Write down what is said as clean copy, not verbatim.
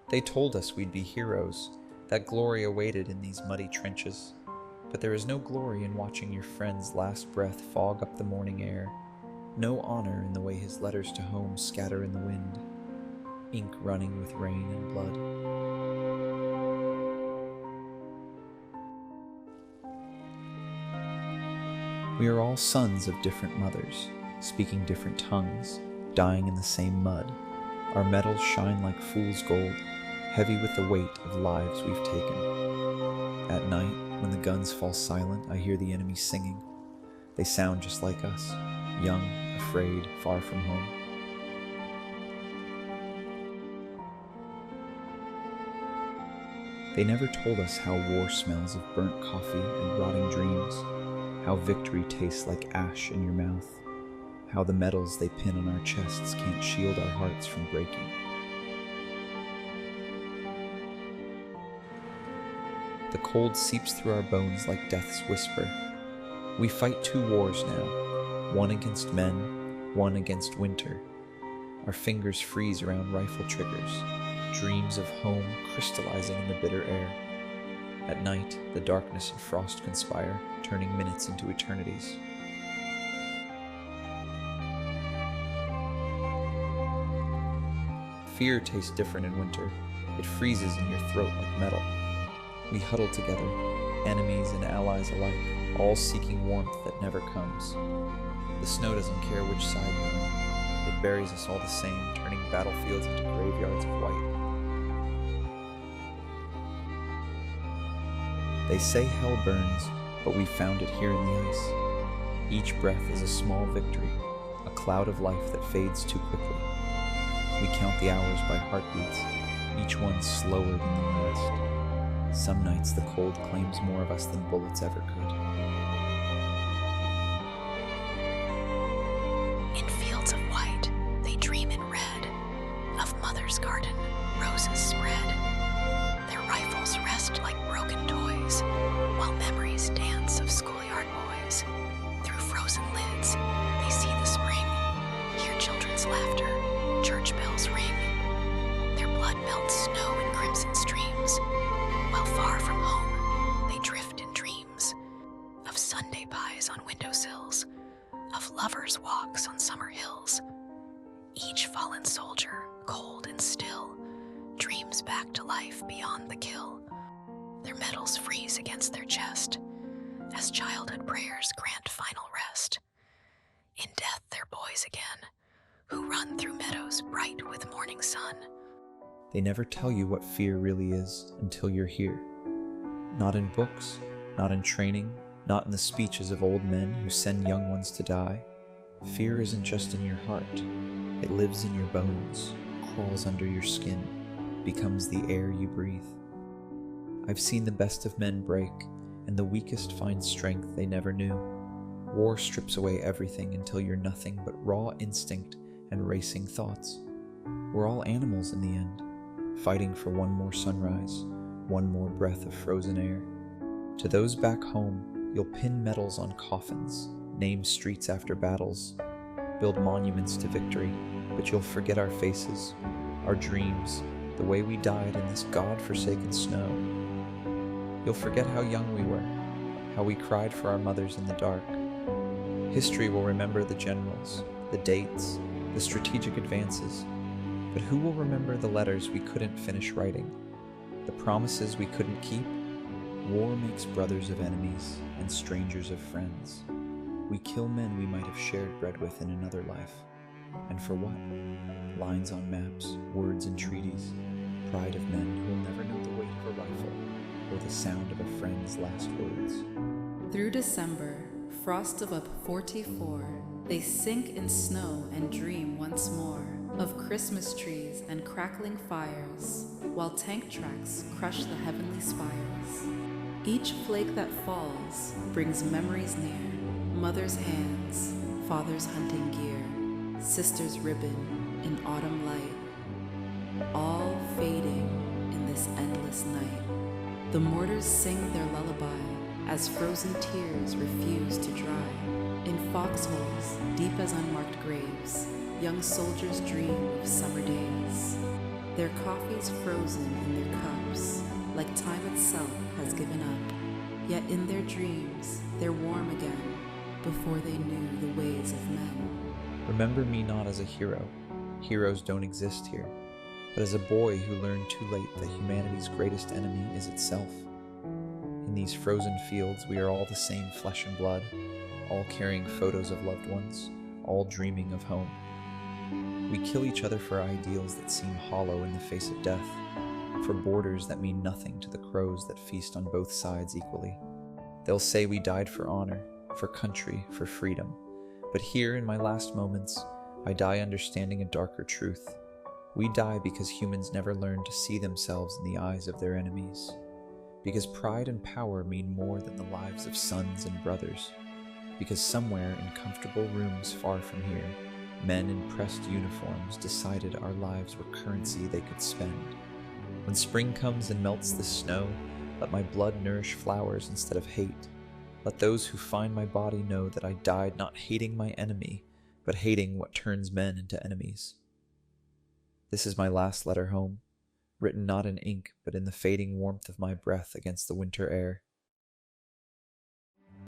They told us we'd be heroes, that glory awaited in these muddy trenches. But there is no glory in watching your friend's last breath fog up the morning air, no honor in the way his letters to home scatter in the wind, ink running with rain and blood. We are all sons of different mothers, speaking different tongues, dying in the same mud. Our medals shine like fool's gold, heavy with the weight of lives we've taken. At night, when the guns fall silent, I hear the enemy singing. They sound just like us, young, afraid, far from home. They never told us how war smells of burnt coffee and rotting dreams, how victory tastes like ash in your mouth, how the medals they pin on our chests can't shield our hearts from breaking. The cold seeps through our bones like death's whisper. We fight 2 wars now, one against men, one against winter. Our fingers freeze around rifle triggers, dreams of home crystallizing in the bitter air. At night, the darkness and frost conspire, turning minutes into eternities. Fear tastes different in winter. It freezes in your throat like metal. We huddle together, enemies and allies alike, all seeking warmth that never comes. The snow doesn't care which side we're on. It buries us all the same, turning battlefields into graveyards of white. They say hell burns, but we found it here in the ice. Each breath is a small victory, a cloud of life that fades too quickly. We count the hours by heartbeats, each one slower than the last. Some nights the cold claims more of us than bullets ever could. In fields of white, they dream in red, of mother's garden, roses spread. Their rifles rest like broken toys, while memories dance of schoolyard boys. Through frozen lids, they see the spring, hear children's laughter, church bells ring. Their blood melts snow in crimson streams, while far from home, they drift in dreams of Sunday pies on windowsills, of lovers' walks on summer hills. Each fallen soldier, cold and still, dreams back to life beyond the kill. Their medals freeze against their chest, as childhood prayers grant final rest. In death they're boys again, who run through meadows bright with morning sun. They never tell you what fear really is until you're here. Not in books, not in training, not in the speeches of old men who send young ones to die. Fear isn't just in your heart. It lives in your bones, crawls under your skin, becomes the air you breathe. I've seen the best of men break, and the weakest find strength they never knew. War strips away everything until you're nothing but raw instinct and racing thoughts. We're all animals in the end, fighting for one more sunrise, one more breath of frozen air. To those back home, you'll pin medals on coffins, name streets after battles, build monuments to victory, but you'll forget our faces, our dreams, the way we died in this God-forsaken snow. You'll forget how young we were, how we cried for our mothers in the dark. History will remember the generals, the dates, the strategic advances, but who will remember the letters we couldn't finish writing, the promises we couldn't keep? War makes brothers of enemies and strangers of friends. We kill men we might have shared bread with in another life. And for what? Lines on maps, words in treaties, pride of men who will never know the weight of a rifle or the sound of a friend's last words. Through December, frost of up 44, they sink in snow and dream once more of Christmas trees and crackling fires, while tank tracks crush the heavenly spires. Each flake that falls brings memories near, mother's hands, father's hunting gear, sister's ribbon in autumn light, all fading in this endless night. The mortars sing their lullaby as frozen tears refuse to dry. In foxholes, deep as unmarked graves, young soldiers dream of summer days. Their coffees frozen in their cups, like time itself has given up. Yet in their dreams, they're warm again, before they knew the ways of men. Remember me not as a hero. Heroes don't exist here, but as a boy who learned too late that humanity's greatest enemy is itself. In these frozen fields, we are all the same flesh and blood, all carrying photos of loved ones, all dreaming of home. We kill each other for ideals that seem hollow in the face of death, for borders that mean nothing to the crows that feast on both sides equally. They'll say we died for honor, for country, for freedom, but here in my last moments, I die understanding a darker truth. We die because humans never learned to see themselves in the eyes of their enemies, because pride and power mean more than the lives of sons and brothers, because somewhere in comfortable rooms far from here, men in pressed uniforms decided our lives were currency they could spend. When spring comes and melts the snow, let my blood nourish flowers instead of hate. Let those who find my body know that I died not hating my enemy, but hating what turns men into enemies. This is my last letter home, written not in ink, but in the fading warmth of my breath against the winter air.